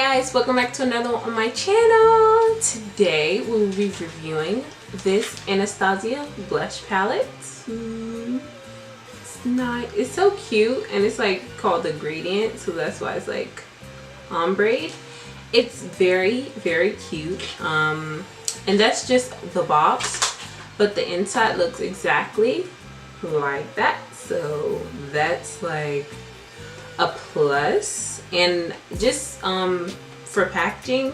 guys, welcome back to another one on my channel. Today we'll be reviewing this Anastasia blush palette. It's not, it's so cute, and it's like called the gradient, so that's why it's like ombre. It's very cute, and that's just the box, but the inside looks exactly like that, so that's like a plus. And just for packaging,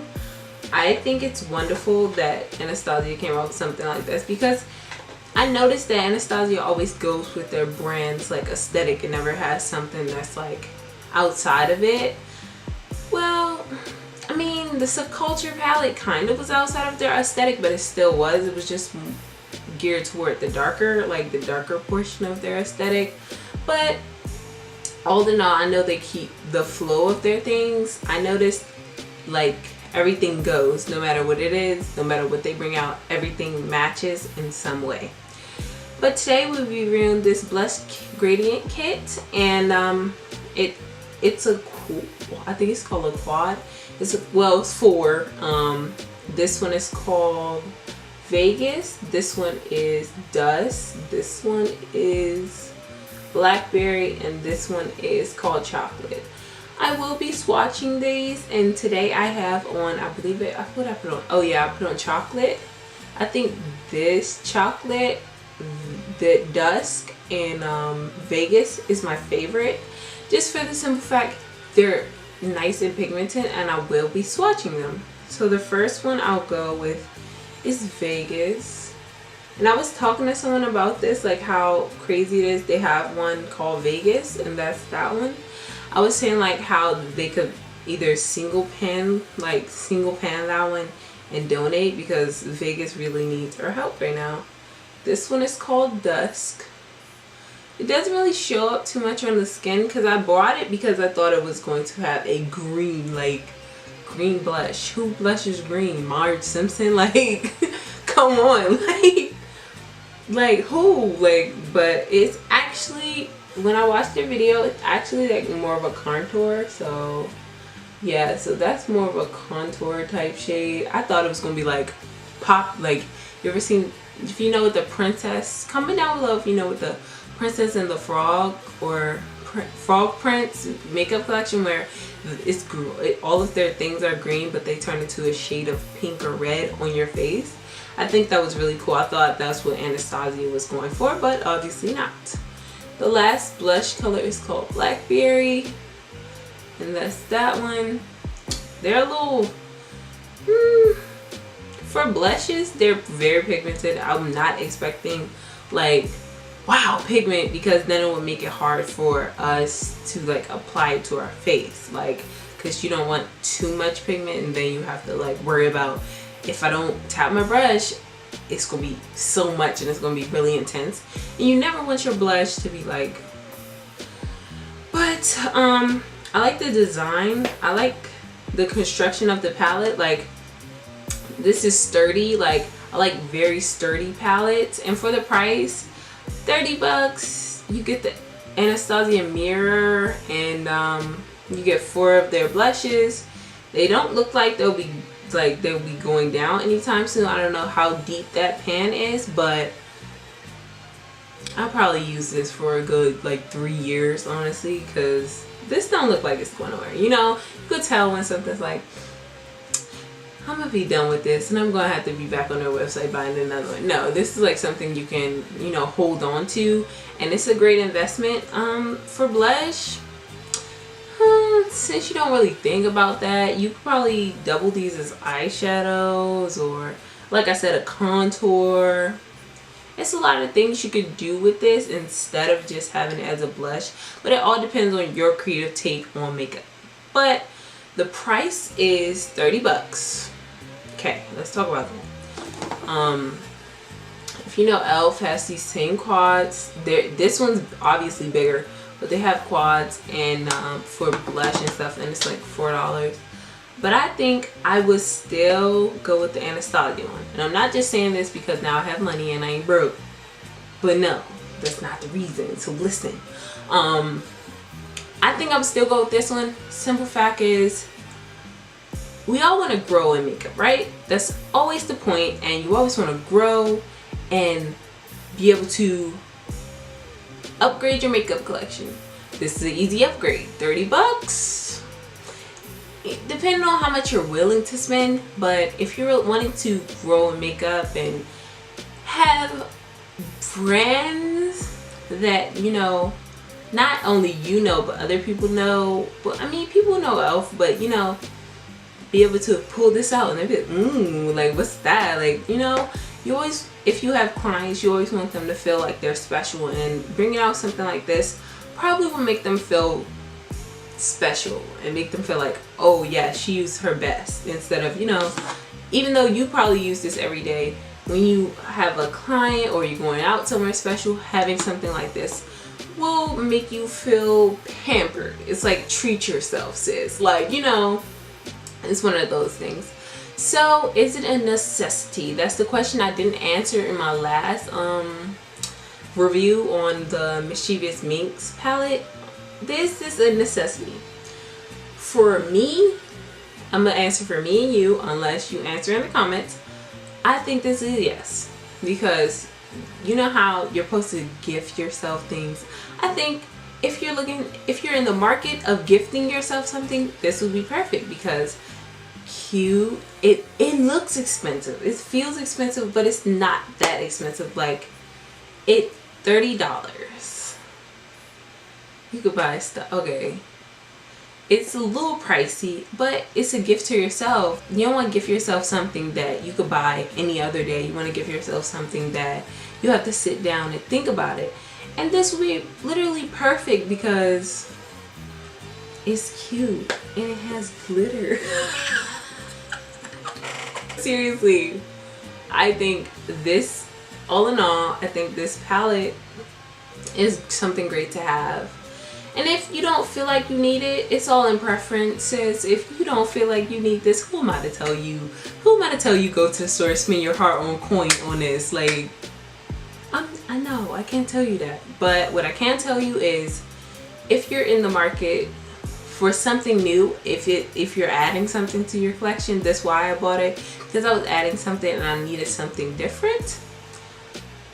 I think it's wonderful that Anastasia came out with something like this, because I noticed that Anastasia always goes with their brand's like aesthetic and never has something that's like outside of it. Well, I mean, the Subculture palette kind of was outside of their aesthetic, but it still was. It was just geared toward the darker portion of their aesthetic. But all in all, I know they keep the flow of their things. I noticed like everything goes, no matter what it is, no matter what they bring out, everything matches in some way. But today we'll be reviewing this blush gradient kit, and it's a cool, I think it's called a quad. It's four. This one is called Vegas. This one is Dust. This one is Blackberry, and this one is called Chocolate. I will be swatching these, and today I have on, I believe it, what I put on? Oh yeah, I put on Chocolate. I think this Chocolate, the Dusk, and Vegas is my favorite, just for the simple fact they're nice and pigmented, and I will be swatching them. So the first one I'll go with is Vegas. And I was talking to someone about this, like how crazy it is. They have one called Vegas, and that's that one. I was saying like how they could either single pan that one and donate, because Vegas really needs our help right now. This one is called Dusk. It doesn't really show up too much on the skin, because I bought it because I thought it was going to have a green, like green blush. Who blushes green? Marge Simpson? Like come on, like who? Like, but it's actually, when I watched the video, it's actually like more of a contour. So yeah, so that's more of a contour type shade. I thought it was gonna be like pop, like, you ever seen, if you know what the princess, comment down below if you know what the Princess and the Frog or Frog Prince makeup collection, where it's all of their things are green but they turn into a shade of pink or red on your face. I think that was really cool. I thought that's what Anastasia was going for, but obviously not. The last blush color is called Blackberry, and that's that one. They're a little, for blushes, they're very pigmented. I'm not expecting like wow pigment, because then it would make it hard for us to like apply it to our face, like, because you don't want too much pigment, and then you have to like worry about, if I don't tap my brush, it's gonna be so much and it's gonna be really intense, and you never want your blush to be like. But I like the design, I like the construction of the palette. Like, this is sturdy, like I like very sturdy palettes, and for the price, 30 bucks, you get the Anastasia mirror, and you get 4 of their blushes. They don't look like they'll be going down anytime soon. I don't know how deep that pan is, but I'll probably use this for a good like 3 years, honestly, because this don't look like it's going nowhere. You know, you could tell when something's like, I'm gonna be done with this and I'm gonna have to be back on their website buying another one. No, this is like something you can, you know, hold on to, and it's a great investment. For blush, since you don't really think about that, you could probably double these as eyeshadows, or like I said, a contour. It's a lot of things you could do with this instead of just having it as a blush, but it all depends on your creative take on makeup. But the price is 30 bucks. Okay, let's talk about that. If you know, e.l.f. has these same quads. This one's obviously bigger, but they have quads, and for blush and stuff, and it's like $4. But I think I would still go with the Anastasia one. And I'm not just saying this because now I have money and I ain't broke. But no, that's not the reason. So listen. I think I would still go with this one. Simple fact is, we all want to grow in makeup, right? That's always the point, and you always want to grow and be able to upgrade your makeup collection. This is an easy upgrade, 30 bucks. Depending on how much you're willing to spend, but if you're wanting to grow in makeup and have brands that, you know, not only you know, but other people know, but I mean, people know e.l.f., but you know, be able to pull this out and they'll be like, like, what's that? Like, you know, you always, if you have clients, you always want them to feel like they're special, and bringing out something like this probably will make them feel special and make them feel like, oh yeah, she used her best, instead of, you know, even though you probably use this every day, when you have a client or you're going out somewhere special, having something like this will make you feel pampered. It's like, treat yourself, sis. Like, you know, it's one of those things. So is it a necessity? That's the question I didn't answer in my last review on the Mischievous Minx palette. This is a necessity. For me, I'm gonna answer for me and you, unless you answer in the comments. I think this is a yes, because you know how you're supposed to gift yourself things. I think if you're in the market of gifting yourself something, this would be perfect, because cute, it looks expensive, it feels expensive, but it's not that expensive. Like, it $30. You could buy stuff, okay, it's a little pricey, but it's a gift to yourself. You don't want to gift yourself something that you could buy any other day. You want to give yourself something that you have to sit down and think about it. And this would be literally perfect because it's cute and it has glitter. Seriously, I think this, all in all, I think this palette is something great to have. And if you don't feel like you need it, it's all in preferences. If you don't feel like you need this, who am I to tell you? Who am I to tell you go to the store, spend your hard-earned coin on this? Like, I know, I can't tell you that. But what I can tell you is, if you're in the market for something new, if you're adding something to your collection, that's why I bought it, because I was adding something and I needed something different.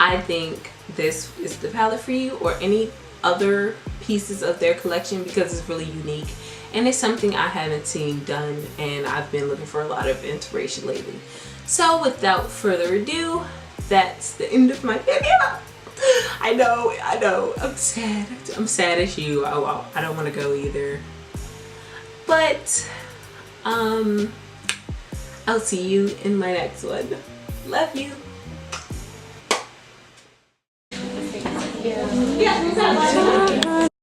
I think this is the palette for you, or any other pieces of their collection, because it's really unique and it's something I haven't seen done, and I've been looking for a lot of inspiration lately. So without further ado, that's the end of my video. I know, I'm sad as you. I don't want to go either, but I'll see you in my next one. Love you. Yeah.